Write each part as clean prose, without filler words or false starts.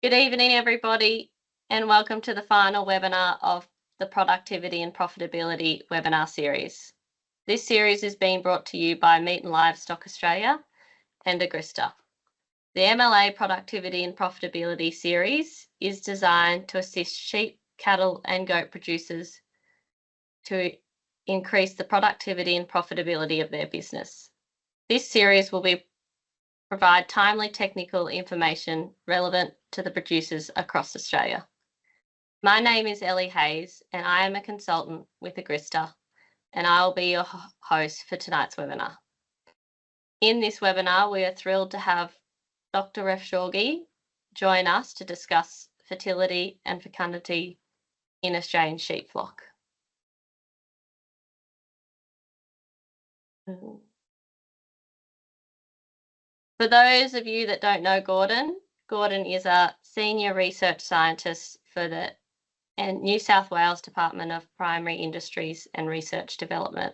Good evening, everybody, and welcome to the final webinar of the Productivity and Profitability webinar series. This series is being brought to you by Meat and Livestock Australia and Agrista. The MLA Productivity and Profitability series is designed to assist sheep, cattle and goat producers to increase the productivity and profitability of their business. This series will provide timely technical information relevant to the producers across Australia. My name is Ellie Hayes and I am a consultant with Agrista, and I will be your host for tonight's webinar. In this webinar, we are thrilled to have Dr. Refshauge join us to discuss fertility and fecundity in Australian sheep flock. For those of you that don't know Gordon is a senior research scientist for the New South Wales Department of Primary Industries and Research Development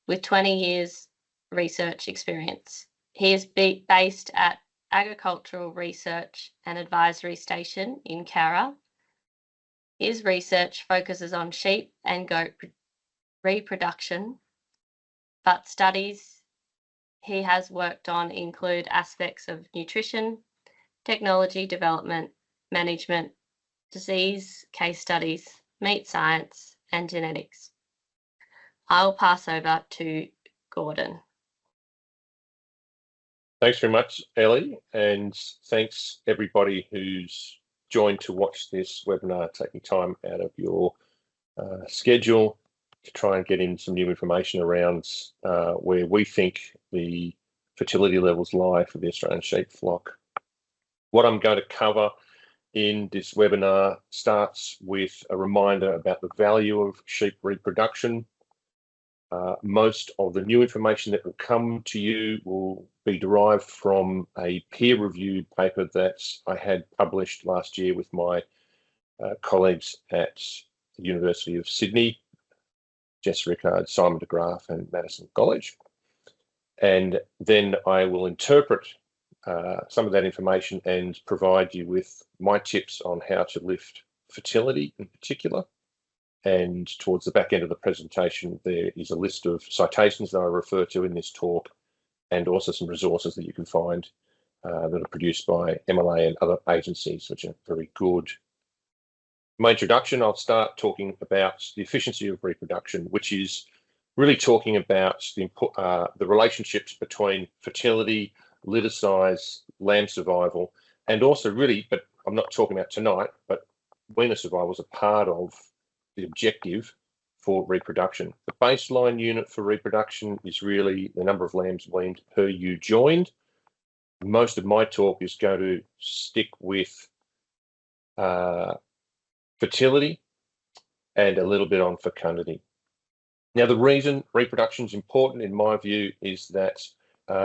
with 20 years research experience. He is based at Agricultural Research and Advisory Station in Cowra. His research focuses on sheep and goat reproduction, but studies he has worked on include aspects of nutrition, technology development, management, disease case studies, meat science, and genetics. I'll pass over to Gordon. Thanks very much, Ellie, and thanks everybody who's joined to watch this webinar, taking time out of your schedule to try and get in some new information around where we think the fertility levels lie for the Australian sheep flock. What I'm going to cover in this webinar starts with a reminder about the value of sheep reproduction. Most of the new information that will come to you will be derived from a peer-reviewed paper that I had published last year with my colleagues at the University of Sydney, Jess Rickard, Simon de Graaf and Madison College. And then I will interpret some of that information and provide you with my tips on how to lift fertility in particular. And towards the back end of the presentation, there is a list of citations that I refer to in this talk, and also some resources that you can find that are produced by MLA and other agencies, which are very good. My introduction, I'll start talking about the efficiency of reproduction, which is really talking about the relationships between fertility, litter size, lamb survival, and also really, but I'm not talking about tonight, but weaner survival is a part of the objective for reproduction. The baseline unit for reproduction is really the number of lambs weaned per ewe joined. Most of my talk is going to stick with fertility and a little bit on fecundity. Now, the reason reproduction is important, in my view, is that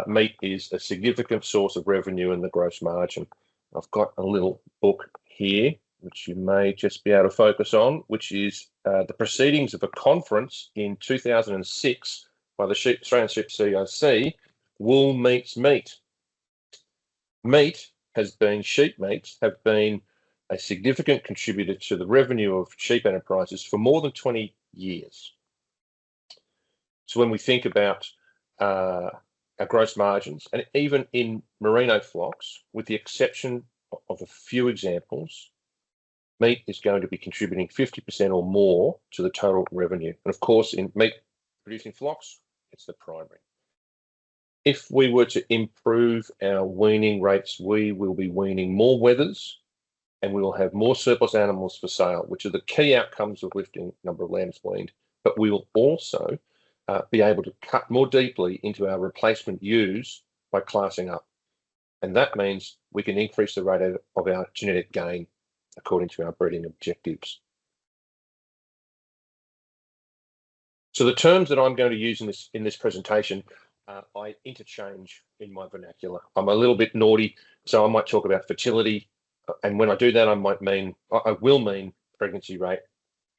meat is a significant source of revenue in the gross margin. I've got a little book here, which you may just be able to focus on, which is the proceedings of a conference in 2006 by the Australian Sheep COC, Wool Meets Meat. Sheep meats have been a significant contributor to the revenue of sheep enterprises for more than 20 years. So when we think about our gross margins, and even in merino flocks, with the exception of a few examples, meat is going to be contributing 50% or more to the total revenue. And of course, in meat producing flocks, it's the primary. If we were to improve our weaning rates, we will be weaning more wethers and we will have more surplus animals for sale, which are the key outcomes of lifting number of lambs weaned. But we will also be able to cut more deeply into our replacement ewes by classing up. And that means we can increase the rate of our genetic gain according to our breeding objectives. So the terms that I'm going to use in this presentation, I interchange in my vernacular. I'm a little bit naughty, so I might talk about fertility, and when I do that, I will mean pregnancy rate,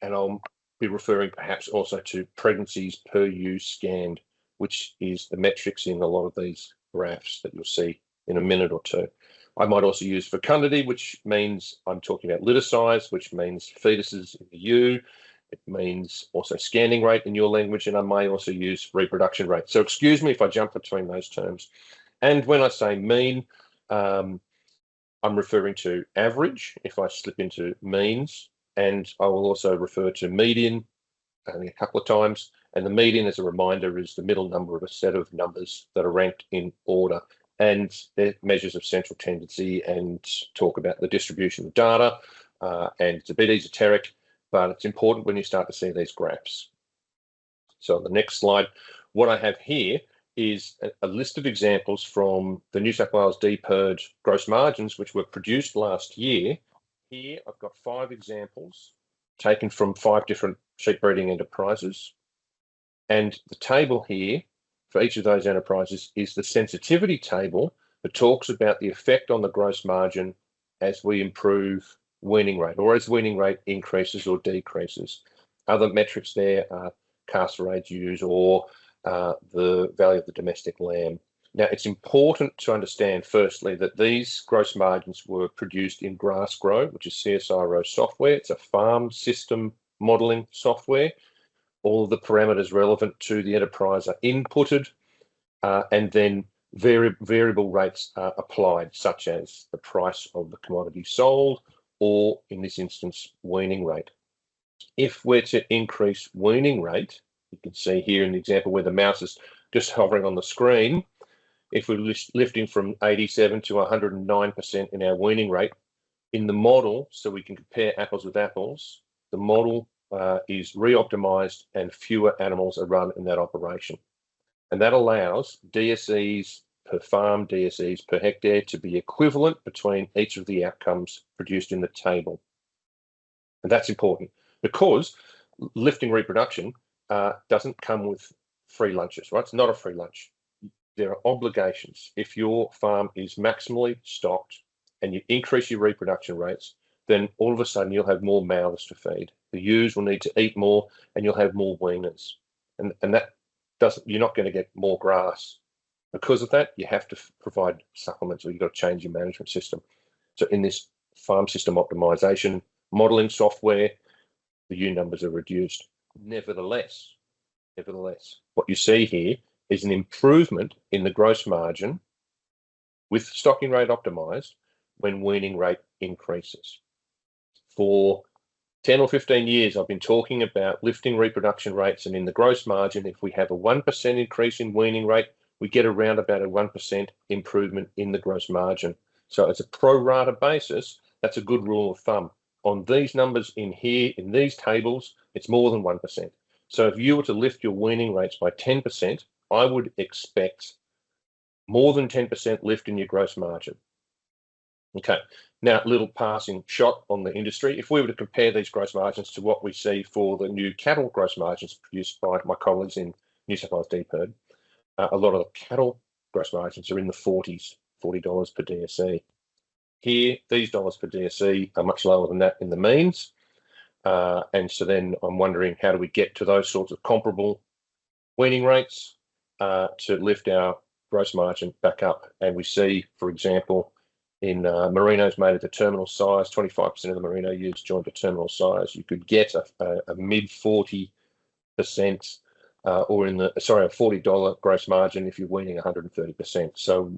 and I'll be referring perhaps also to pregnancies per ewe scanned, which is the metrics in a lot of these graphs that you'll see in a minute or two. I might also use fecundity, which means I'm talking about litter size, which means fetuses in the ewe. It means also scanning rate in your language, and I may also use reproduction rate. So excuse me if I jump between those terms. And when I say mean, I'm referring to average if I slip into means, and I will also refer to median only a couple of times. And the median, as a reminder, is the middle number of a set of numbers that are ranked in order. And they're measures of central tendency and talk about the distribution of data. And it's a bit esoteric, but it's important when you start to see these graphs. So on the next slide, what I have here is a list of examples from the New South Wales DPIRD gross margins, which were produced last year. Here, I've got 5 examples taken from 5 different sheep breeding enterprises. And the table here for each of those enterprises is the sensitivity table that talks about the effect on the gross margin as we improve weaning rate, or as weaning rate increases or decreases. Other metrics there are castor age ewes or the value of the domestic lamb. Now, it's important to understand, firstly, that these gross margins were produced in GrassGrow, which is CSIRO software. It's a farm system modelling software. All of the parameters relevant to the enterprise are inputted, and then variable rates are applied, such as the price of the commodity sold, or in this instance, weaning rate. If we're to increase weaning rate, you can see here in the example where the mouse is just hovering on the screen, if we're lifting from 87 to 109% in our weaning rate, in the model, so we can compare apples with apples, the model is re-optimized and fewer animals are run in that operation. And that allows DSEs per farm, DSEs per hectare to be equivalent between each of the outcomes produced in the table. And that's important because lifting reproduction doesn't come with free lunches, right? It's not a free lunch. There are obligations. If your farm is maximally stocked and you increase your reproduction rates, then all of a sudden you'll have more mouths to feed. The ewes will need to eat more and you'll have more weaners. And that doesn't, you're not going to get more grass. Because of that, you have to provide supplements, or you've got to change your management system. So in this farm system optimization modeling software, the ewe numbers are reduced. Nevertheless, what you see here is an improvement in the gross margin with stocking rate optimized when weaning rate increases. For 10 or 15 years, I've been talking about lifting reproduction rates, and in the gross margin, if we have a 1% increase in weaning rate, we get around about a 1% improvement in the gross margin. So as a pro rata basis, that's a good rule of thumb. On these numbers in here, in these tables, it's more than 1%. So if you were to lift your weaning rates by 10%, I would expect more than 10% lift in your gross margin. Okay, now a little passing shot on the industry. If we were to compare these gross margins to what we see for the new cattle gross margins produced by my colleagues in New South Wales DPIRD, a lot of the cattle gross margins are in the 40s, $40 per DSE. Here, these dollars per DSE are much lower than that in the means. And so then I'm wondering, how do we get to those sorts of comparable weaning rates to lift our gross margin back up? And we see, for example, in merinos made at the terminal size, 25% of the merino ewes joined to terminal size. You could get a mid 40%, or in the, sorry, a $40 gross margin if you're weaning 130%. So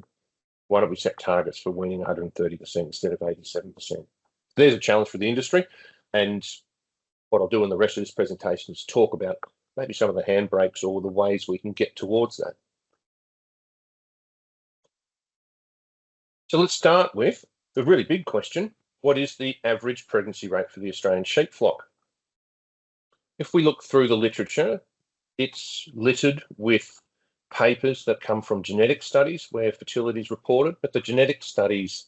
why don't we set targets for weaning 130% instead of 87%? There's a challenge for the industry. And what I'll do in the rest of this presentation is talk about maybe some of the handbrakes or the ways we can get towards that. So let's start with the really big question. What is the average pregnancy rate for the Australian sheep flock? If we look through the literature, it's littered with papers that come from genetic studies where fertility is reported, but the genetic studies,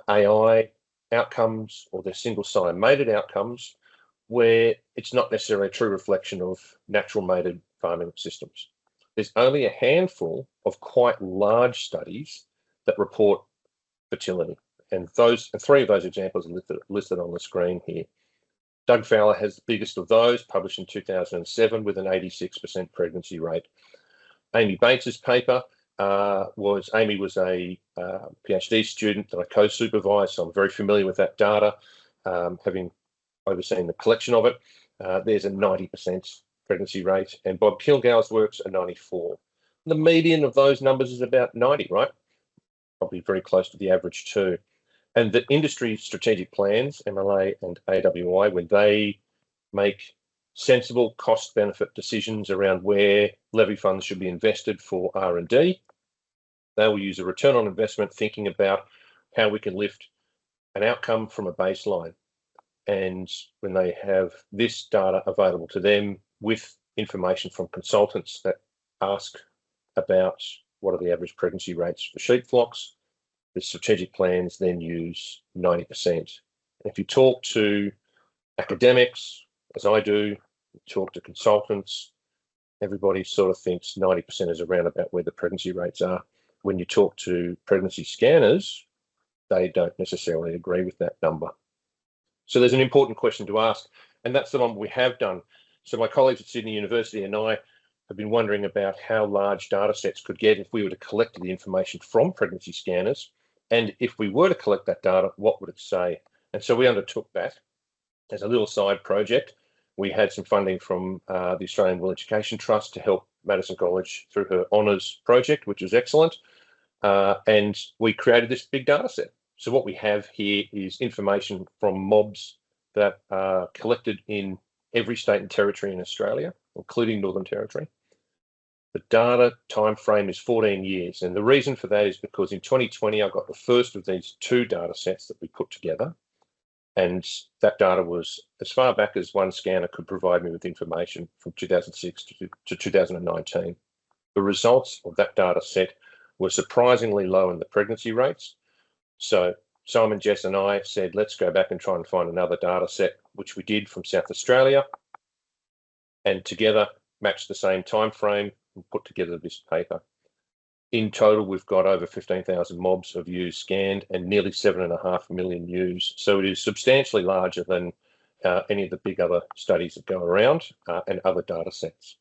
AI outcomes, or their single sire mated outcomes, where it's not necessarily a true reflection of natural mated farming systems. There's only a handful of quite large studies that report fertility, and 3 of those examples are listed on the screen here. Doug Fowler has the biggest of those, published in 2007 with an 86% pregnancy rate. Amy Bates's paper Amy was a PhD student that I co-supervised, so I'm very familiar with that data, having overseen the collection of it. There's a 90% pregnancy rate, and Bob Kilgow's works are 94. The median of those numbers is about 90, right? Probably very close to the average too. And the industry strategic plans, MLA and AWI, when they make sensible cost-benefit decisions around where levy funds should be invested for R&D, they will use a return on investment thinking about how we can lift an outcome from a baseline. And when they have this data available to them with information from consultants that ask about what are the average pregnancy rates for sheep flocks, the strategic plans then use 90%. If you talk to academics, as I do, talk to consultants, everybody sort of thinks 90% is around about where the pregnancy rates are. When you talk to pregnancy scanners, they don't necessarily agree with that number. So there's an important question to ask, and that's the one we have done. So my colleagues at Sydney University and I have been wondering about how large data sets could get if we were to collect the information from pregnancy scanners. And if we were to collect that data, what would it say? And so we undertook that as a little side project. We had some funding from the Australian Will Education Trust to help Madison College through her honours project, which was excellent. And we created this big data set. So what we have here is information from mobs that are collected in every state and territory in Australia, including Northern Territory. The data time frame is 14 years. And the reason for that is because in 2020, I got the first of these two data sets that we put together. And that data was as far back as one scanner could provide me with information from 2006 to 2019. The results of that data set were surprisingly low in the pregnancy rates. So Simon, Jess and I said, let's go back and try and find another data set, which we did from South Australia, and together matched the same time frame and put together this paper. In total, we've got over 15,000 mobs of ewes scanned and nearly 7.5 million ewes. So it is substantially larger than any of the big other studies that go around and other data sets.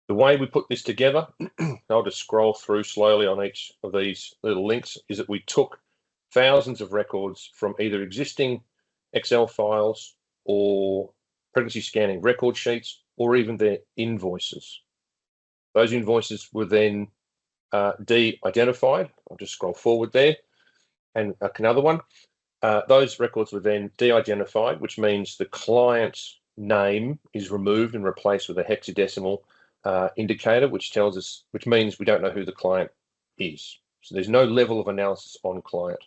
The way we put this together, I'll just scroll through slowly on each of these little links, is that we took thousands of records from either existing Excel files or pregnancy scanning record sheets, or even their invoices. Those invoices were then de-identified. I'll just scroll forward there. And another one. Those records were then de-identified, which means the client's name is removed and replaced with a hexadecimal indicator, which means we don't know who the client is. So there's no level of analysis on client.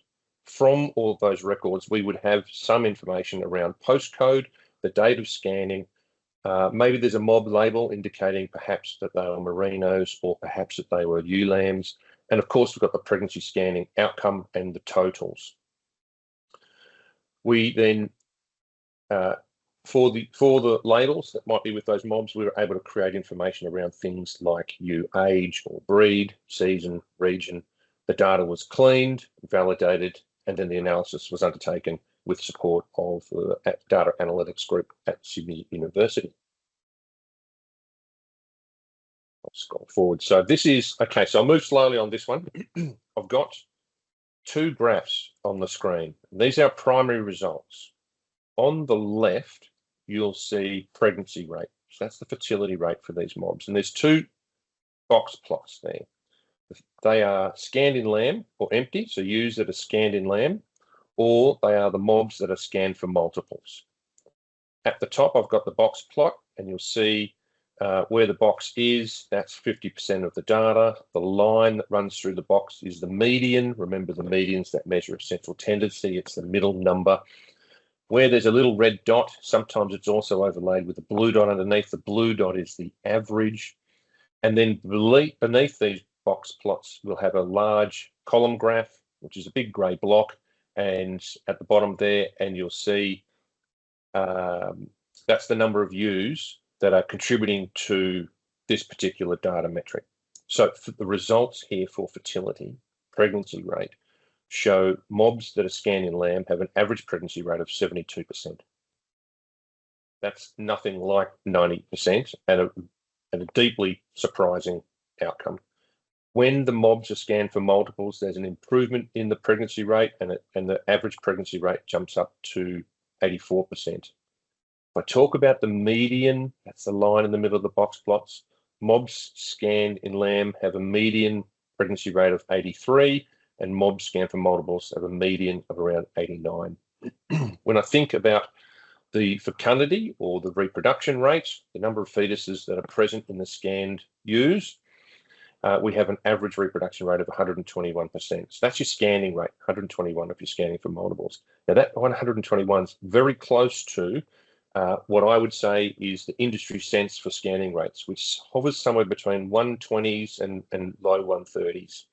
From all of those records, we would have some information around postcode, the date of scanning. Maybe there's a mob label indicating perhaps that they were merinos or perhaps that they were ewe lambs. And of course, we've got the pregnancy scanning outcome and the totals. We then, for the labels that might be with those mobs, we were able to create information around things like ewe age or breed, season, region. The data was cleaned, validated, and then the analysis was undertaken with support of the data analytics group at Sydney University. I'll scroll forward. So this is, okay, so I'll move slowly on this one. I've got two graphs on the screen. These are primary results. On the left, you'll see pregnancy rate. So that's the fertility rate for these mobs. And there's two box plots there. They are scanned in lamb or empty, so ewes that are scanned in lamb, or they are the mobs that are scanned for multiples. At the top, I've got the box plot, and you'll see where the box is. That's 50% of the data. The line that runs through the box is the median. Remember, the median's that measure of central tendency. It's the middle number. Where there's a little red dot, sometimes it's also overlaid with a blue dot underneath. The blue dot is the average. And then beneath these box plots, we'll have a large column graph, which is a big grey block. And at the bottom there, and you'll see that's the number of ewes that are contributing to this particular data metric. So for the results here for fertility, pregnancy rate, show mobs that are scanned in lamb have an average pregnancy rate of 72%. That's nothing like 90%, and a deeply surprising outcome. When the mobs are scanned for multiples, there's an improvement in the pregnancy rate, and the average pregnancy rate jumps up to 84%. If I talk about the median, that's the line in the middle of the box plots, mobs scanned in lamb have a median pregnancy rate of 83, and mobs scanned for multiples have a median of around 89. When I think about the fecundity, or the reproduction rate, the number of fetuses that are present in the scanned ewes, we have an average reproduction rate of 121%. So that's your scanning rate, 121 if you're scanning for multiples. Now that 121 is very close to what I would say is the industry sense for scanning rates, which hovers somewhere between 120s and low 130s.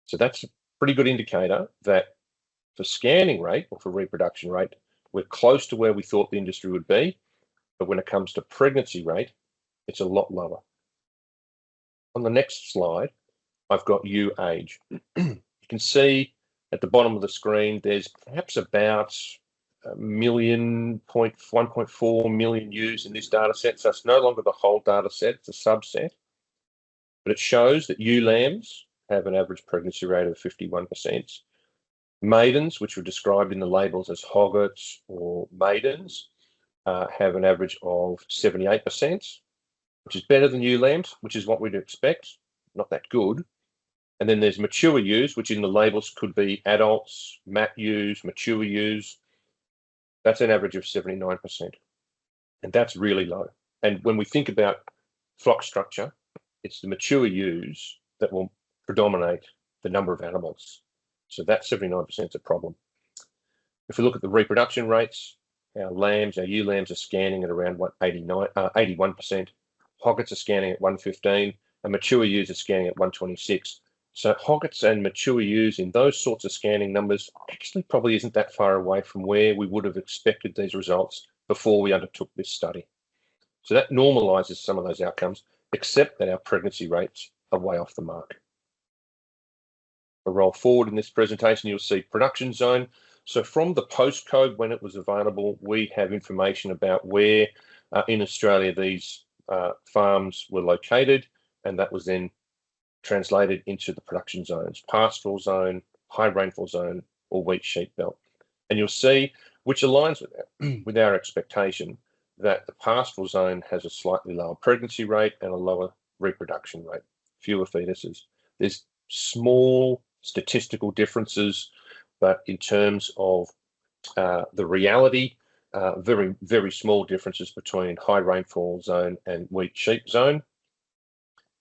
So that's a pretty good indicator that for scanning rate, or for reproduction rate, we're close to where we thought the industry would be, but when it comes to pregnancy rate, it's a lot lower. On the next slide, I've got ewe age. You can see at the bottom of the screen, there's perhaps about 1.4 million ewes in this data set. So it's no longer the whole data set, it's a subset. But it shows that ewe lambs have an average pregnancy rate of 51%. Maidens, which were described in the labels as hoggets or maidens, have an average of 78%. Which is better than ewe lambs, which is what we'd expect, not that good. And then there's mature ewes, which in the labels could be adults, mat ewes, mature ewes. That's an average of 79%. And that's really low. And when we think about flock structure, it's the mature ewes that will predominate the number of animals. So that 79% is a problem. If we look at the reproduction rates, our ewe lambs are scanning at around 81%. Hoggets are scanning at 115, and mature ewes are scanning at 126. So hoggets and mature ewes in those sorts of scanning numbers actually probably isn't that far away from where we would have expected these results before we undertook this study. So that normalises some of those outcomes, except that our pregnancy rates are way off the mark. I'll roll forward in this presentation, you'll see production zone. So from the postcode when it was available, we have information about where in Australia these farms were located, and that was then translated into the production zones: pastoral zone, high rainfall zone, or wheat sheep belt. And you'll see, which aligns with our expectation, that the pastoral zone has a slightly lower pregnancy rate and a lower reproduction rate, fewer fetuses. There's small statistical differences, but in terms of the reality, very, very small differences between high rainfall zone and wheat sheep zone.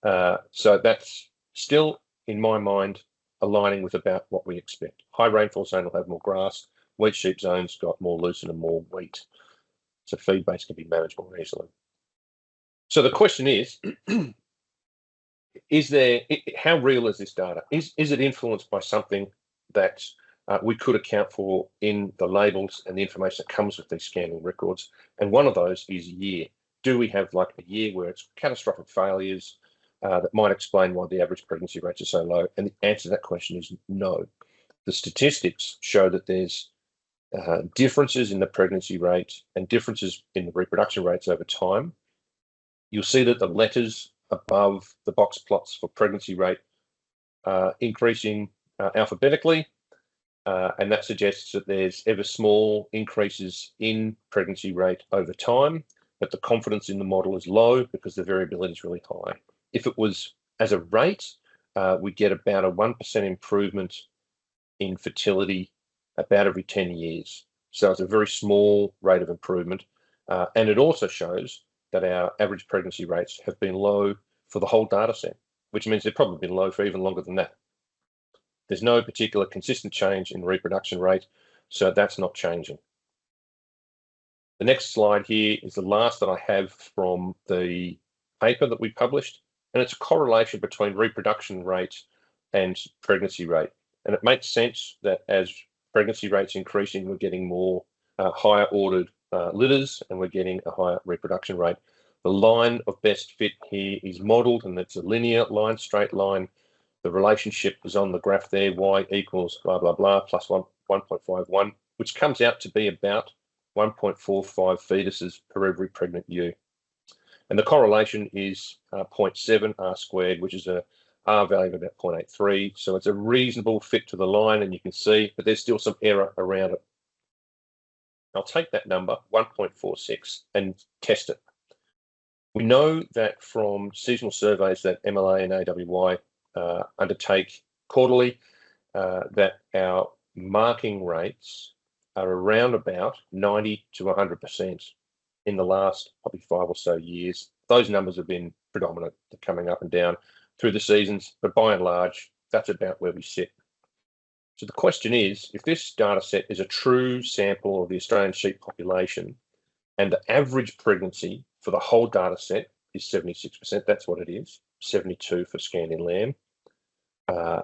So that's still, in my mind, aligning with about what we expect. High rainfall zone will have more grass. Wheat sheep zone's got more lucerne and more wheat. So feed base can be managed more easily. So the question is how real is this data? Is it influenced by something that we could account for in the labels and the information that comes with these scanning records? And one of those is year. Do we have like a year where it's catastrophic failures that might explain why the average pregnancy rates are so low? And the answer to that question is no. The statistics show that there's differences in the pregnancy rate and differences in the reproduction rates over time. You'll see that the letters above the box plots for pregnancy rate are increasing alphabetically. And that suggests that there's ever small increases in pregnancy rate over time, but the confidence in the model is low because the variability is really high. If it was as a rate, we get about a 1% improvement in fertility about every 10 years. So it's a very small rate of improvement. And it also shows that our average pregnancy rates have been low for the whole data set, which means they've probably been low for even longer than that. There's no particular consistent change in reproduction rate, so that's not changing. The next slide here is the last that I have from the paper that we published, and it's a correlation between reproduction rate and pregnancy rate. And it makes sense that as pregnancy rates increasing, we're getting more higher ordered litters, and we're getting a higher reproduction rate. The line of best fit here is modelled, and it's a linear line, straight line. The relationship is on the graph there, y equals blah, blah, blah, plus 1.51, which comes out to be about 1.45 fetuses per every pregnant ewe. And the correlation is 0.7 R squared, which is a R value of about 0.83. So it's a reasonable fit to the line, and you can see, but there's still some error around it. I'll take that number, 1.46, and test it. We know that from seasonal surveys that MLA and AWY undertake quarterly, that our marking rates are around about 90 to 100% in the last probably 5 or so years. Those numbers have been predominant, coming up and down through the seasons, but by and large, that's about where we sit. So the question is, if this data set is a true sample of the Australian sheep population, and the average pregnancy for the whole data set is 76%, that's what it is, 72 for scanned-in lamb,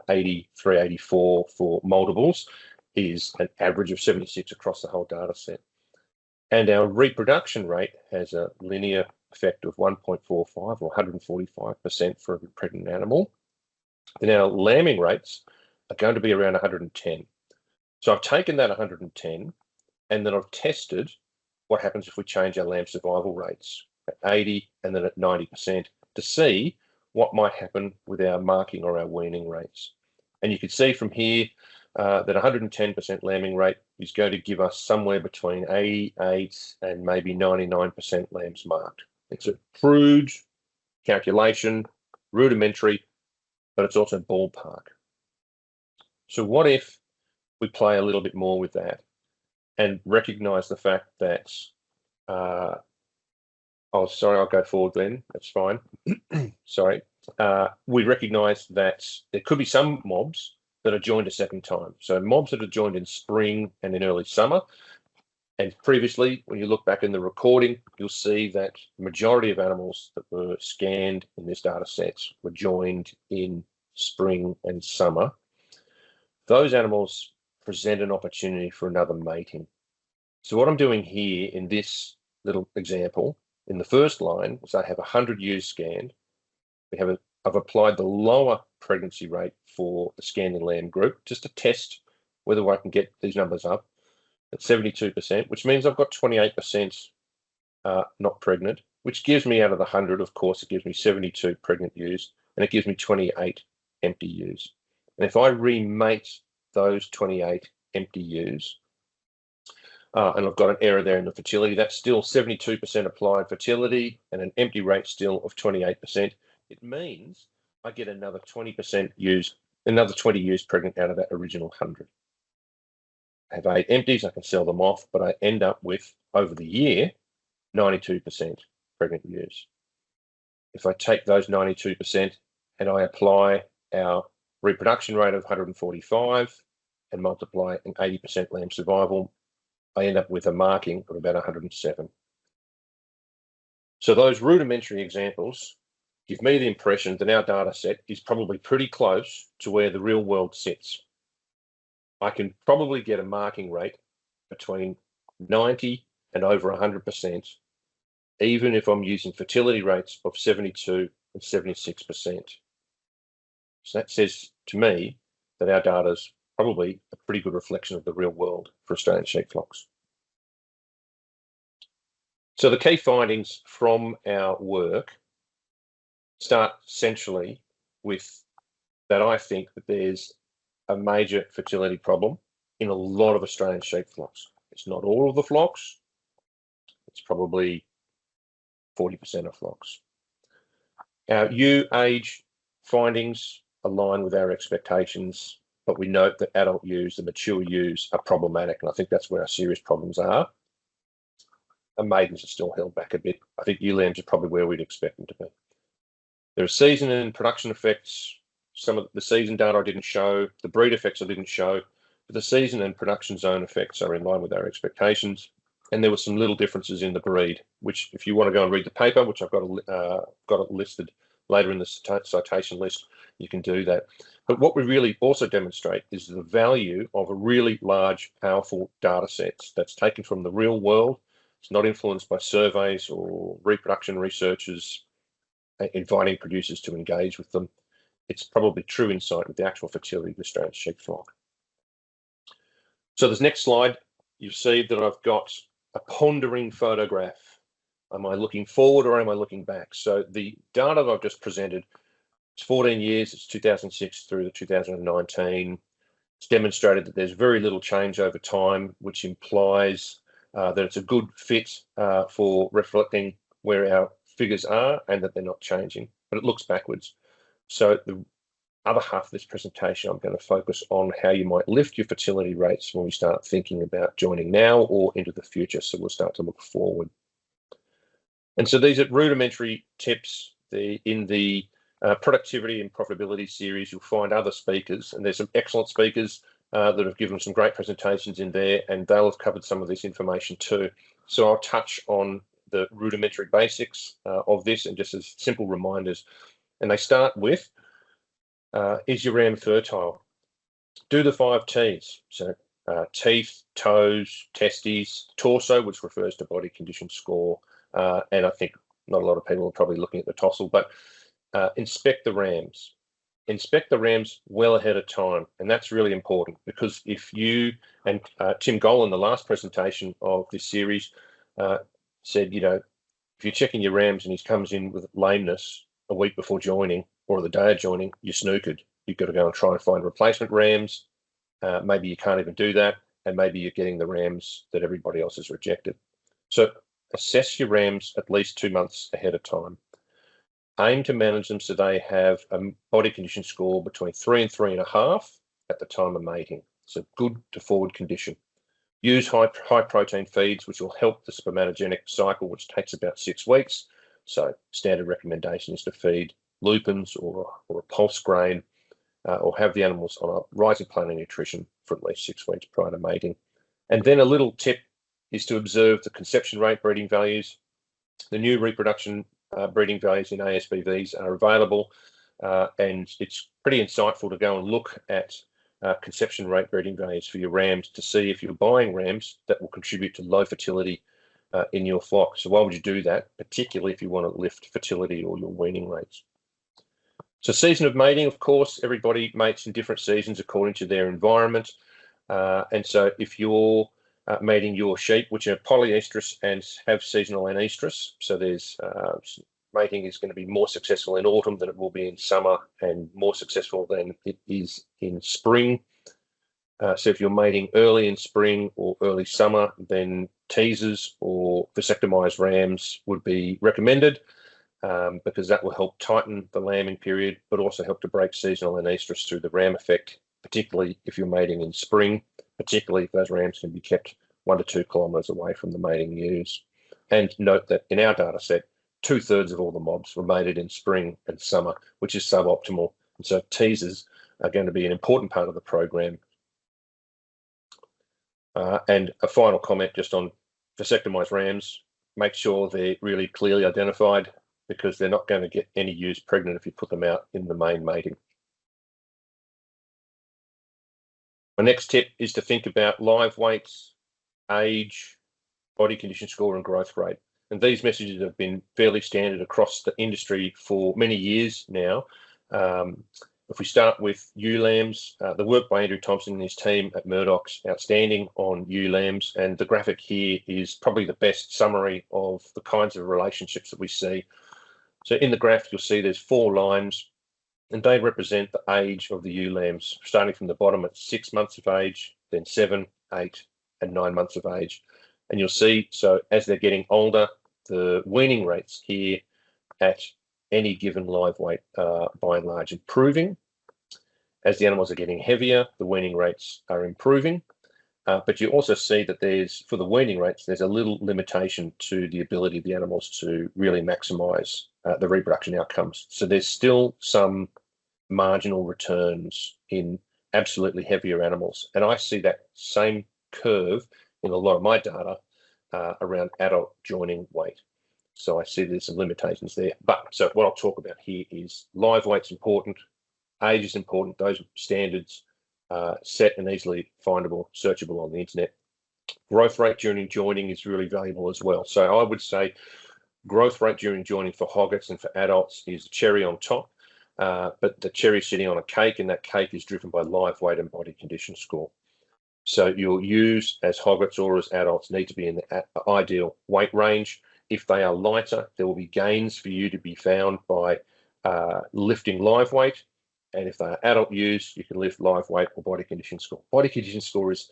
83, 84 for multiples, is an average of 76 across the whole data set. And our reproduction rate has a linear effect of 1.45 or 145% for every pregnant animal. Then our lambing rates are going to be around 110. So I've taken that 110 and then I've tested what happens if we change our lamb survival rates at 80 and then at 90% to see what might happen with our marking or our weaning rates. And you can see from here that 110% lambing rate is going to give us somewhere between 88 and maybe 99% lambs marked. It's a crude calculation, rudimentary, but it's also ballpark. So what if we play a little bit more with that and recognize the fact that, oh, sorry, I'll go forward then, that's fine. Sorry. We recognize that there could be some mobs that are joined a second time. So mobs that are joined in spring and in early summer. And previously, when you look back in the recording, you'll see that the majority of animals that were scanned in this data set were joined in spring and summer. Those animals present an opportunity for another mating. So what I'm doing here in this little example, in the first line, is I have 100 ewes scanned. I've applied the lower pregnancy rate for the scanned-in lamb group just to test whether I can get these numbers up at 72%, which means I've got 28% not pregnant, which gives me, out of the 100, of course, it gives me 72 pregnant ewes, and it gives me 28 empty ewes. And if I remate those 28 empty ewes, and I've got an error there in the fertility, that's still 72% applied fertility and an empty rate still of 28%. It means I get another 20% ewes, another 20 ewes pregnant out of that original 100. I have 8 empties, I can sell them off, but I end up with, over the year, 92% pregnant ewes. If I take those 92% and I apply our reproduction rate of 145 and multiply an 80% lamb survival, I end up with a marking of about 107. So those rudimentary examples give me the impression that our data set is probably pretty close to where the real world sits. I can probably get a marking rate between 90 and over 100%, even if I'm using fertility rates of 72 and 76%. So that says to me that our data is probably a pretty good reflection of the real world for Australian sheep flocks. So the key findings from our work start essentially with that I think that there's a major fertility problem in a lot of Australian sheep flocks. It's not all of the flocks, it's probably 40% of flocks. Our ewe age findings align with our expectations, but we note that adult ewes, the mature ewes, are problematic, and I think that's where our serious problems are. And maidens are still held back a bit. I think ewe lambs are probably where we'd expect them to be. There are season and production effects. Some of the season data I didn't show, the breed effects I didn't show, but the season and production zone effects are in line with our expectations. And there were some little differences in the breed, which if you want to go and read the paper, which I've got it listed later in the citation list, you can do that. But what we really also demonstrate is the value of a really large, powerful data sets that's taken from the real world. It's not influenced by surveys or reproduction researchers inviting producers to engage with them. It's probably true insight with the actual fertility of the Australian sheep flock. So this next slide, you'll see that I've got a pondering photograph Am I looking forward or am I looking back? So the data that I've just presented, it's 14 years, it's 2006 through to 2019. It's demonstrated that there's very little change over time, which implies that it's a good fit for reflecting where our figures are and that they're not changing, but it looks backwards. So the other half of this presentation, I'm going to focus on how you might lift your fertility rates when we start thinking about joining now or into the future. So we'll start to look forward. And so these are rudimentary tips. In the productivity and profitability series, you'll find other speakers, and there's some excellent speakers that have given some great presentations in there, and they'll have covered some of this information too. So I'll touch on the rudimentary basics of this and just as simple reminders. And they start with, is your ram fertile? Do the 5 T's. So teeth, toes, testes, torso, which refers to body condition score. And I think not a lot of people are probably looking at the tossle, but inspect the rams. Inspect the rams well ahead of time. And that's really important because if you, and Tim Goll in the last presentation of this series said, you know, if you're checking your rams and he comes in with lameness a week before joining or the day of joining, you're snookered. You've got to go and try and find replacement rams. Maybe you can't even do that. And maybe you're getting the rams that everybody else has rejected. So assess your rams at least 2 months ahead of time. Aim to manage them so they have a body condition score between 3 and 3.5 at the time of mating. So good to forward condition. Use high protein feeds, which will help the spermatogenic cycle, which takes about 6 weeks. So standard recommendation is to feed lupins or a pulse grain or have the animals on a rising plan of nutrition for at least 6 weeks prior to mating. And then a little tip is to observe the conception rate breeding values. The new reproduction breeding values in ASBVs are available, and it's pretty insightful to go and look at conception rate breeding values for your rams to see if you're buying rams that will contribute to low fertility in your flock. So why would you do that, particularly if you want to lift fertility or your weaning rates? So season of mating, of course, everybody mates in different seasons according to their environment. And so if you're mating your sheep, which are polyestrous and have seasonal anestrus, so there's mating is going to be more successful in autumn than it will be in summer and more successful than it is in spring. So if you're mating early in spring or early summer, then teasers or vasectomized rams would be recommended because that will help tighten the lambing period, but also help to break seasonal anestrus through the ram effect, particularly if you're mating in spring, particularly if those rams can be kept 1 to 2 kilometres away from the mating ewes. And note that in our data set, 2/3 of all the mobs were mated in spring and summer, which is suboptimal. And so teasers are going to be an important part of the program. And a final comment just on vasectomized rams, make sure they're really clearly identified because they're not going to get any ewes pregnant if you put them out in the main mating. My next tip is to think about live weights, age, body condition score and growth rate. And these messages have been fairly standard across the industry for many years now. If we start with ewe lambs, the work by Andrew Thompson and his team at Murdoch's outstanding on ewe lambs, and the graphic here is probably the best summary of the kinds of relationships that we see. So in the graph, you'll see there's 4 lines, and they represent the age of the ewe lambs, starting from the bottom at 6 months of age, then 7, 8, and 9 months of age. And you'll see, so as they're getting older, the weaning rates here at any given live weight are by and large improving. As the animals are getting heavier, the weaning rates are improving. But you also see that there's, for the weaning rates, there's a little limitation to the ability of the animals to really maximize the reproduction outcomes. So there's still some marginal returns in absolutely heavier animals. And I see that same curve in a lot of my data around adult joining weight. So I see there's some limitations there. But so what I'll talk about here is live weight's important, age is important, those standards set and easily findable, searchable on the internet. Growth rate during joining is really valuable as well. So I would say growth rate during joining for hoggets and for adults is the cherry on top, but the cherry sitting on a cake, and that cake is driven by live weight and body condition score. So your ewes as hoggets or as adults need to be in the ideal weight range, If they are lighter, there will be gains for you to be found by lifting live weight. And if they are adult ewes, you can lift live weight or body condition score. Body condition score is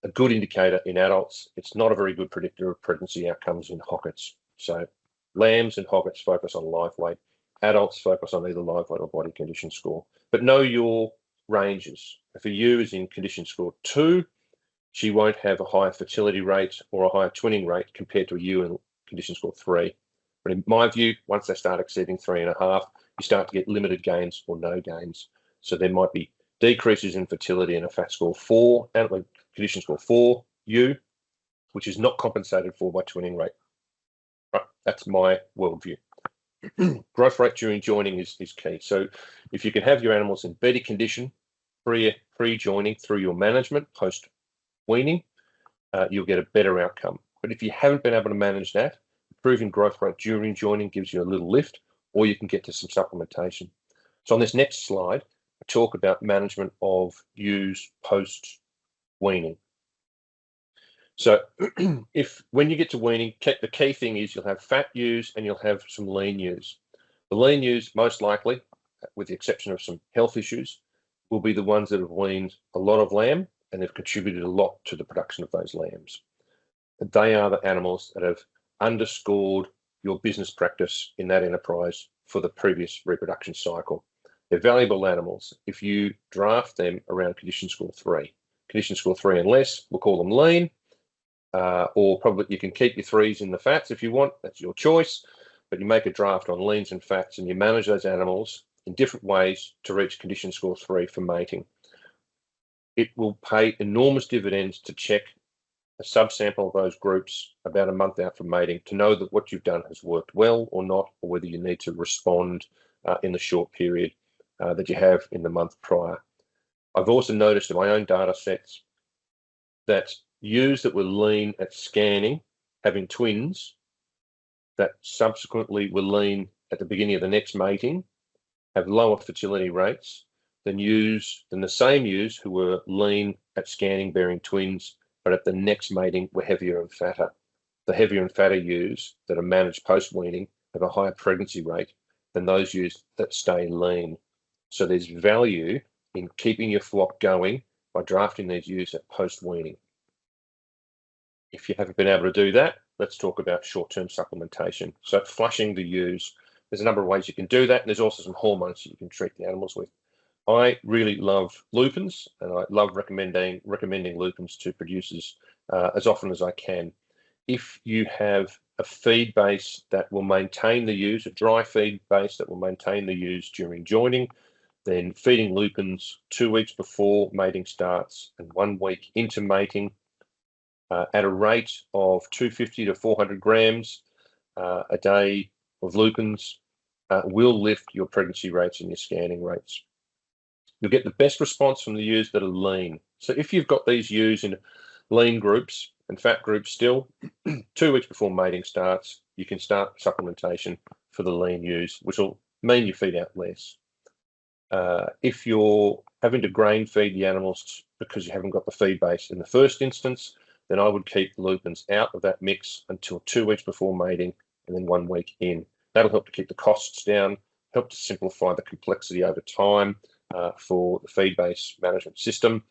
a good indicator in adults. It's not a very good predictor of pregnancy outcomes in hockets. So lambs and hockets focus on live weight. Adults focus on either live weight or body condition score. But know your ranges. If a ewe is in condition score 2, she won't have a higher fertility rate or a higher twinning rate compared to a ewe in condition score 3. But in my view, once they start exceeding 3.5, you start to get limited gains or no gains. So there might be decreases in fertility in a fat score 4, condition score 4 ewe, which is not compensated for by twinning rate. Right, that's my worldview. Growth rate during joining is key. So if you can have your animals in better condition pre-joining through your management post-weaning, you'll get a better outcome. But if you haven't been able to manage that, improving growth rate during joining gives you a little lift, or you can get to some supplementation. So on this next slide, I talk about management of ewes post-weaning. So when you get to weaning, the key thing is you'll have fat ewes and you'll have some lean ewes. The lean ewes, most likely, with the exception of some health issues, will be the ones that have weaned a lot of lamb and have contributed a lot to the production of those lambs. And they are the animals that have underscored your business practice in that enterprise for the previous reproduction cycle. They're valuable animals if you draft them around condition score 3. Condition score 3 and less, we'll call them lean. Or probably you can keep your 3s in the fats if you want, that's your choice, but you make a draft on leans and fats and you manage those animals in different ways to reach condition score 3 for mating. It will pay enormous dividends to check a subsample of those groups about a month out from mating to know that what you've done has worked well or not, or whether you need to respond in the short period that you have in the month prior. I've also noticed in my own data sets that ewes that were lean at scanning, having twins, that subsequently were lean at the beginning of the next mating, have lower fertility rates than the same ewes who were lean at scanning bearing twins, but at the next mating were heavier and fatter. The heavier and fatter ewes that are managed post-weaning have a higher pregnancy rate than those ewes that stay lean. So there's value in keeping your flock going by drafting these ewes at post-weaning. If you haven't been able to do that, let's talk about short-term supplementation. So flushing the ewes, there's a number of ways you can do that, and there's also some hormones that you can treat the animals with. I really love lupins, and I love recommending lupins to producers as often as I can. If you have a feed base that will maintain the ewes, a dry feed base that will maintain the ewes during joining, then feeding lupins 2 weeks before mating starts and 1 week into mating at a rate of 250 to 400 grams a day of lupins will lift your pregnancy rates and your scanning rates. You'll get the best response from the ewes that are lean. So if you've got these ewes in lean groups and fat groups still, 2 weeks before mating starts, you can start supplementation for the lean ewes, which will mean you feed out less. If you're having to grain feed the animals because you haven't got the feed base in the first instance, then I would keep the lupins out of that mix until 2 weeks before mating and then 1 week in. That'll help to keep the costs down, help to simplify the complexity over time for the feed base management system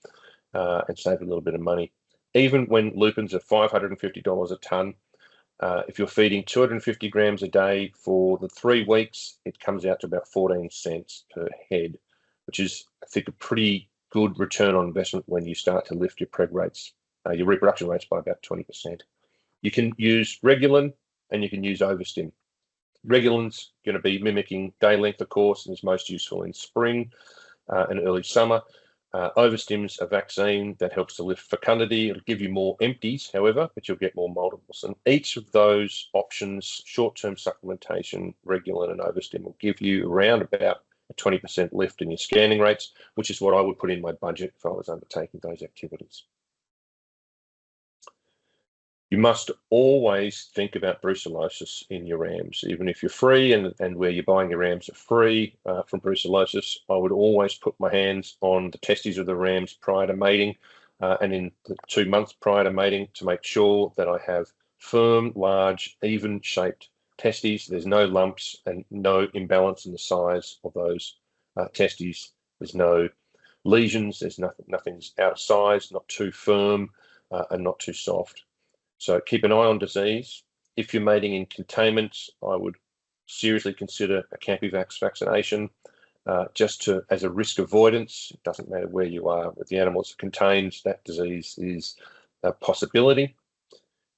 and save a little bit of money. Even when lupins are $550 a tonne, if you're feeding 250 grams a day for the 3 weeks, it comes out to about 14 cents per head, which is, I think, a pretty good return on investment when you start to lift your preg rates, your reproduction rates by about 20%. You can use Regulin and you can use Overstim. Regulin's going to be mimicking day length of course and is most useful in spring and early summer. Overstim's a vaccine that helps to lift fecundity. It'll give you more empties, however, but you'll get more multiples. And each of those options, short-term supplementation, Regulin and Overstim, will give you around about a 20% lift in your scanning rates, which is what I would put in my budget if I was undertaking those activities. You must always think about brucellosis in your rams. Even if you're free and where you're buying your rams are free from brucellosis, I would always put my hands on the testes of the rams prior to mating and in the 2 months prior to mating to make sure that I have firm, large, even-shaped testes. There's no lumps and no imbalance in the size of those testes. There's no lesions. There's nothing's out of size, not too firm and not too soft. So keep an eye on disease. If you're mating in containment, I would seriously consider a Campivax vaccination as a risk avoidance. It doesn't matter where you are with the animals it contains, that disease is a possibility.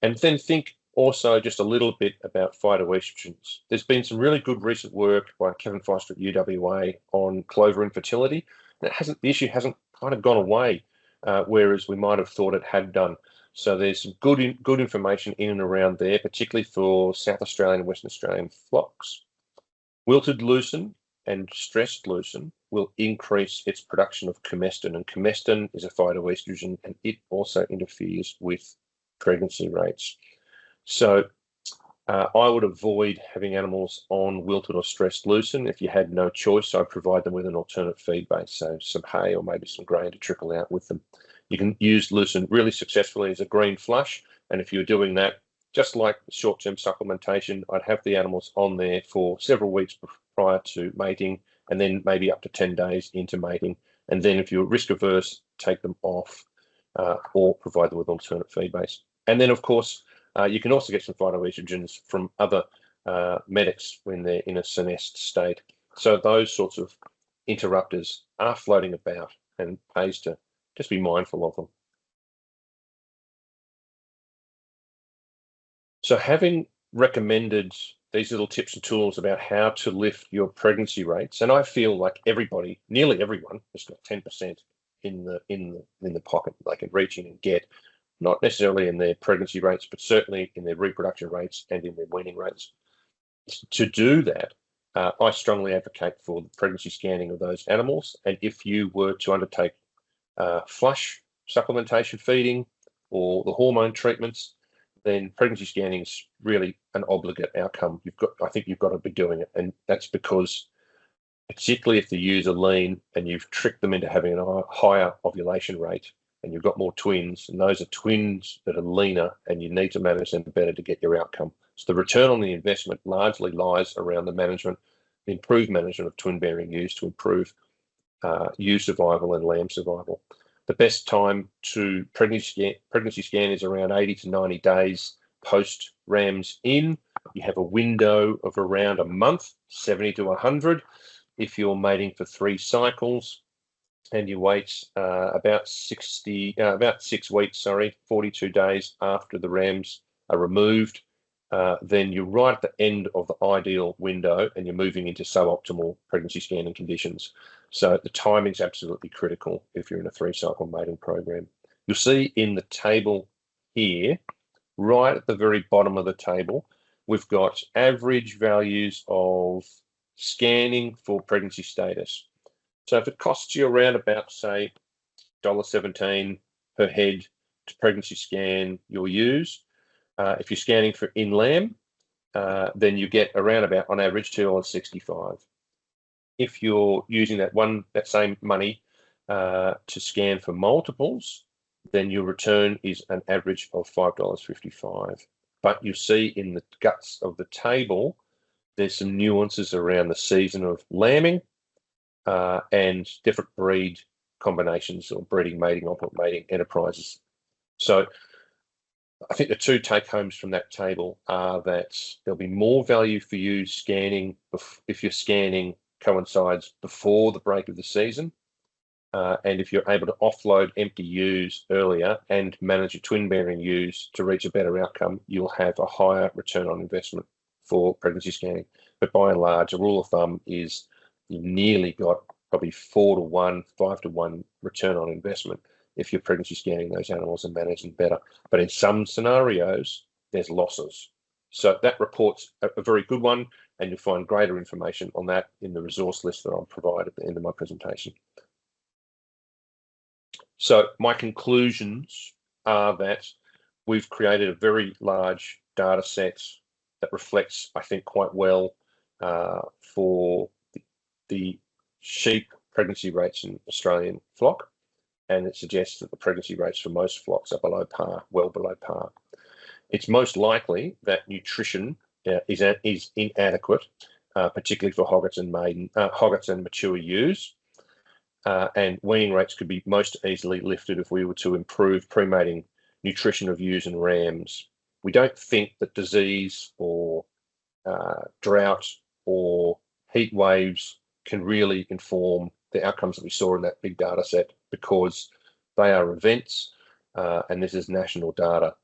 And then think also just a little bit about phytoestrogens. There's been some really good recent work by Kevin Foster at UWA on clover infertility. And the issue hasn't kind of gone away, whereas we might have thought it had done. So there's some good information in and around there, particularly for South Australian and Western Australian flocks. Wilted lucerne and stressed lucerne will increase its production of comestin, and comestin is a phytoestrogen, and it also interferes with pregnancy rates. So I would avoid having animals on wilted or stressed lucerne. If you had no choice, I'd provide them with an alternate feed base, so some hay or maybe some grain to trickle out with them. You can use lucerne really successfully as a green flush, and if you're doing that, just like short-term supplementation, I'd have the animals on there for several weeks prior to mating, and then maybe up to 10 days into mating. And then if you're risk averse, take them off or provide them with alternate feed base. And then, of course, you can also get some phytoestrogens from other medics when they're in a senesced state. So those sorts of interrupters are floating about, and it pays to just be mindful of them. So having recommended these little tips and tools about how to lift your pregnancy rates, and I feel like everybody, nearly everyone, has got 10% in the pocket they can reach in and get, not necessarily in their pregnancy rates, but certainly in their reproduction rates and in their weaning rates. To do that, I strongly advocate for the pregnancy scanning of those animals. And if you were to undertake flush supplementation feeding or the hormone treatments, then pregnancy scanning is really an obligate outcome. I think you've got to be doing it, and that's because, particularly if the ewes are lean and you've tricked them into having a higher ovulation rate, and you've got more twins, and those are twins that are leaner, and you need to manage them better to get your outcome. So the return on the investment largely lies around the improved management of twin-bearing ewes to improve ewe survival and lamb survival. The best time to pregnancy scan is around 80 to 90 days post rams in. You have a window of around a month, 70 to 100. If you're mating for 3 cycles and you wait about 6 weeks, 42 days after the rams are removed, then you're right at the end of the ideal window and you're moving into suboptimal pregnancy scanning conditions. So the timing is absolutely critical if you're in a 3-cycle mating program. You'll see in the table here, right at the very bottom of the table, we've got average values of scanning for pregnancy status. So if it costs you around about, say, $1.17 per head to pregnancy scan your ewes, if you're scanning for in lamb, then you get around about, on average, $2.65. If you're using that same money to scan for multiples, then your return is an average of $5.55. But you see in the guts of the table, there's some nuances around the season of lambing and different breed combinations or breeding, mating, opulent mating enterprises. So I think the 2 take-homes from that table are that there'll be more value for you scanning if you're scanning coincides before the break of the season, and if you're able to offload empty ewes earlier and manage your twin-bearing ewes to reach a better outcome, you'll have a higher return on investment for pregnancy scanning. But by and large, a rule of thumb is you've nearly got probably 4 to 1, 5 to 1 return on investment if you're pregnancy scanning those animals and managing better. But in some scenarios, there's losses. So that report's a very good one, and you'll find greater information on that in the resource list that I'll provide at the end of my presentation. So my conclusions are that we've created a very large data set that reflects, I think, quite well for the sheep pregnancy rates in Australian flock, and it suggests that the pregnancy rates for most flocks are below par, well below par. it's most likely that nutrition is inadequate, particularly for hoggets and mature ewes. And weaning rates could be most easily lifted if we were to improve pre-mating nutrition of ewes and rams. We don't think that disease or drought or heat waves can really inform the outcomes that we saw in that big data set, because they are events, and this is national data.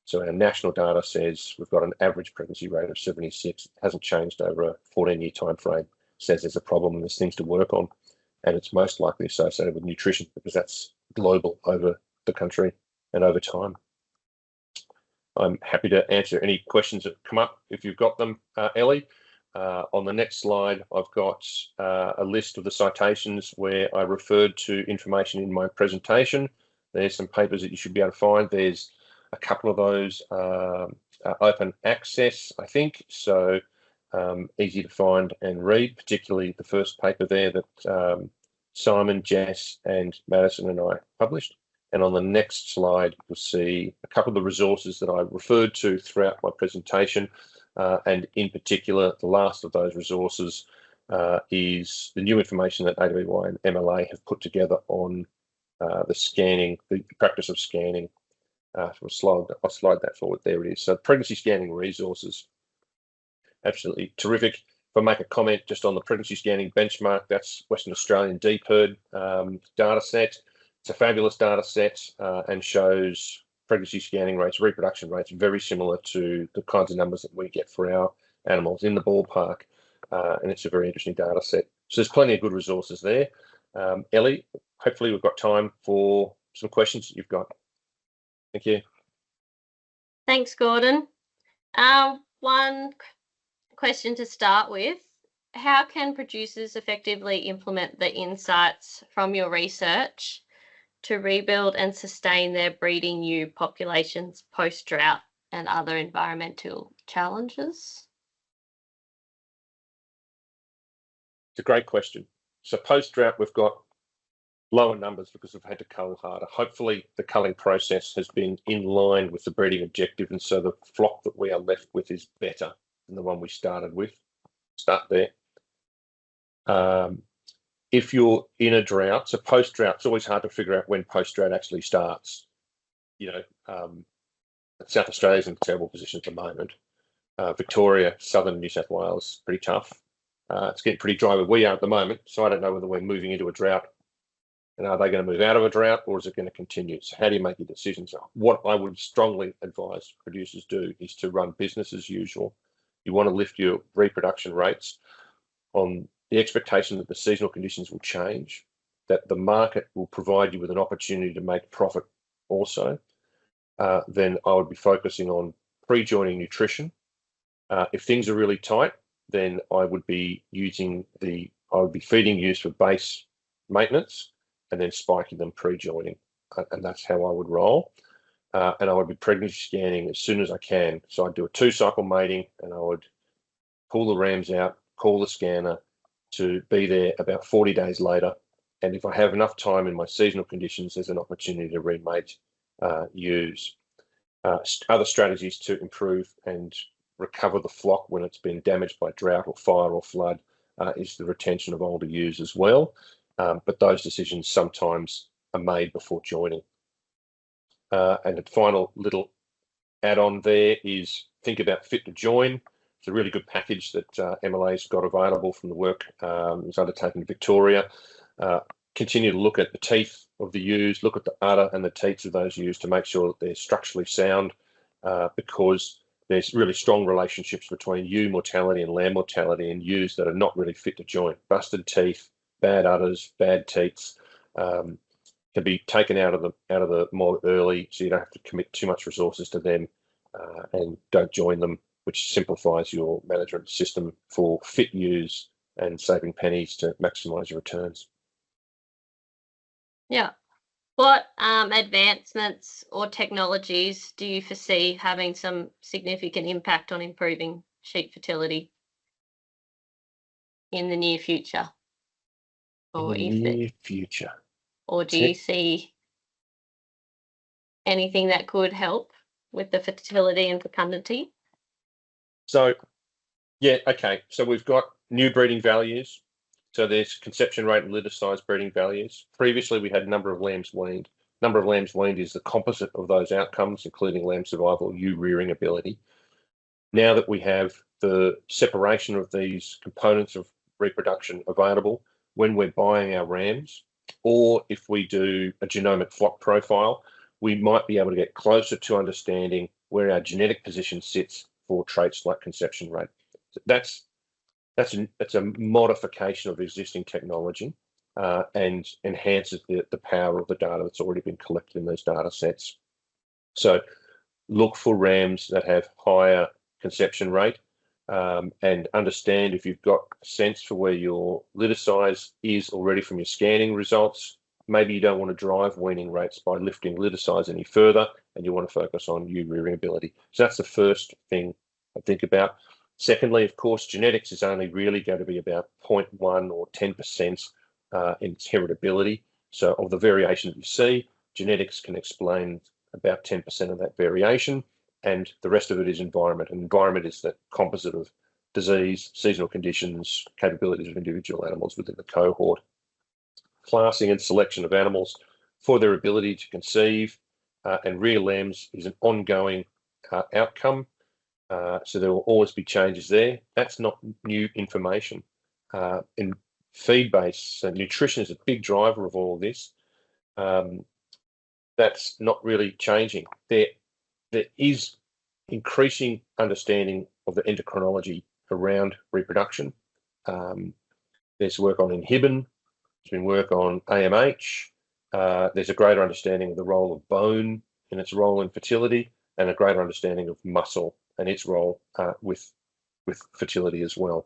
So our national data says we've got an average pregnancy rate of 76. It hasn't changed over a 14-year time frame. Says there's a problem and there's things to work on, and it's most likely associated with nutrition, because that's global over the country and over time. I'm happy to answer any questions that come up if you've got them, Ellie. On the next slide, I've got a list of the citations where I referred to information in my presentation. There's some papers that you should be able to find. There's a couple of those open access, I think, so easy to find and read, particularly the first paper there that Simon, Jess and Madison and I published. And on the next slide, you'll see a couple of the resources that I referred to throughout my presentation. And in particular, the last of those resources is the new information that AWI and MLA have put together on the scanning, the practice of scanning. I'll slide that forward. There it is. So pregnancy scanning resources, absolutely terrific. If I make a comment just on the pregnancy scanning benchmark, that's Western Australian DPIRD data set. It's a fabulous data set and shows pregnancy scanning rates, reproduction rates, very similar to the kinds of numbers that we get for our animals, in the ballpark. And it's a very interesting data set. So there's plenty of good resources there. Ellie, hopefully we've got time for some questions that you've got. Thank you. Thanks, Gordon. One question to start with. How can producers effectively implement the insights from your research to rebuild and sustain their breeding ewe populations post-drought and other environmental challenges? It's a great question. So post-drought, we've got lower numbers because we've had to cull harder. Hopefully the culling process has been in line with the breeding objective, and so the flock that we are left with is better than the one we started with. Start there. If you're in a drought, so post-drought, it's always hard to figure out when post-drought actually starts. You know, South Australia's in a terrible position at the moment. Victoria, southern New South Wales, pretty tough. It's getting pretty dry where we are at the moment, so I don't know whether we're moving into a drought. And are they going to move out of a drought, or is it going to continue? So how do you make your decisions? What I would strongly advise producers do is to run business as usual. You want to lift your reproduction rates on the expectation that the seasonal conditions will change, that the market will provide you with an opportunity to make profit also. Then I would be focusing on pre-joining nutrition. If things are really tight, then I would be feeding ewes for base maintenance and then spiking them pre-joining, and that's how I would roll. And I would be pregnancy scanning as soon as I can. So I'd do a 2-cycle mating, and I would pull the rams out, call the scanner to be there about 40 days later. And if I have enough time in my seasonal conditions, there's an opportunity to remate ewes. Other strategies to improve and recover the flock when it's been damaged by drought or fire or flood is the retention of older ewes as well. But those decisions sometimes are made before joining. And the final little add-on there is think about fit to join. It's a really good package that MLA's got available from the work that's undertaken in Victoria. Continue to look at the teeth of the ewes, look at the udder and the teats of those ewes to make sure that they're structurally sound, because there's really strong relationships between ewe mortality and lamb mortality, and ewes that are not really fit to join. Busted teeth, bad udders, bad teats can be taken out of the mob early, so you don't have to commit too much resources to them, and don't join them, which simplifies your management system for fit ewes and saving pennies to maximise your returns. Yeah. What advancements or technologies do you foresee having some significant impact on improving sheep fertility in the near future? Or do you see anything that could help with the fertility and fecundity? So, yeah, okay. So we've got new breeding values. So there's conception rate and litter size breeding values. Previously, we had number of lambs weaned. Number of lambs weaned is the composite of those outcomes, including lamb survival, ewe rearing ability. Now that we have the separation of these components of reproduction available when we're buying our rams, or if we do a genomic flock profile, we might be able to get closer to understanding where our genetic position sits for traits like conception rate. That's a modification of existing technology and enhances the power of the data that's already been collected in these data sets. So look for rams that have higher conception rate and understand if you've got a sense for where your litter size is already from your scanning results. Maybe you don't want to drive weaning rates by lifting litter size any further, and you want to focus on ewe rearing ability. So that's the first thing I think about. Secondly, of course, genetics is only really going to be about 0.1 or 10% in its heritability. So of the variation that you see, genetics can explain about 10% of that variation, and the rest of it is environment. And environment is the composite of disease, seasonal conditions, capabilities of individual animals within the cohort. Classing and selection of animals for their ability to conceive and rear lambs is an ongoing outcome. So there will always be changes there. That's not new information. In feed-based, nutrition is a big driver of all of this. That's not really changing. There is increasing understanding of the endocrinology around reproduction. There's work on inhibin. There's been work on AMH. There's a greater understanding of the role of bone and its role in fertility, and a greater understanding of muscle and its role with fertility as well.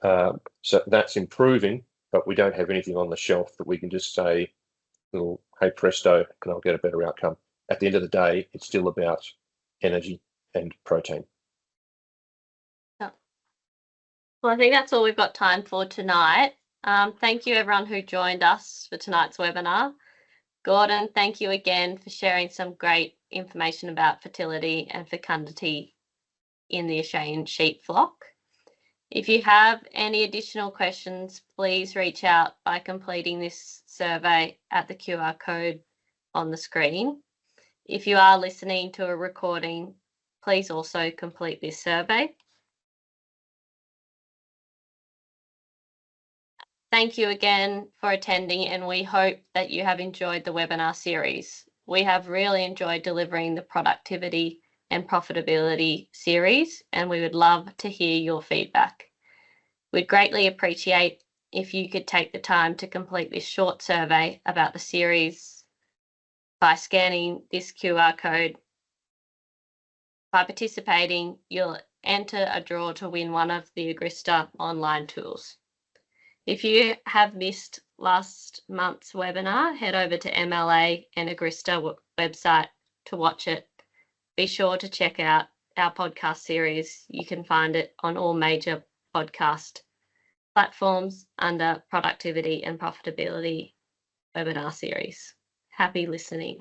So that's improving, but we don't have anything on the shelf that we can just say, little, hey presto, and I'll get a better outcome. At the end of the day, it's still about energy and protein. Well, I think that's all we've got time for tonight. Thank you everyone who joined us for tonight's webinar. Gordon, thank you again for sharing some great information about fertility and fecundity in the Australian sheep flock. If you have any additional questions, please reach out by completing this survey at the QR code on the screen. If you are listening to a recording, please also complete this survey. Thank you again for attending, and we hope that you have enjoyed the webinar series. We have really enjoyed delivering the productivity and profitability series, and we would love to hear your feedback. We'd greatly appreciate if you could take the time to complete this short survey about the series by scanning this QR code. By participating, you'll enter a draw to win one of the Agrista online tools. If you have missed last month's webinar, head over to MLA and Agrista website to watch it. Be sure to check out our podcast series. You can find it on all major podcast platforms under Productivity and Profitability webinar series. Happy listening.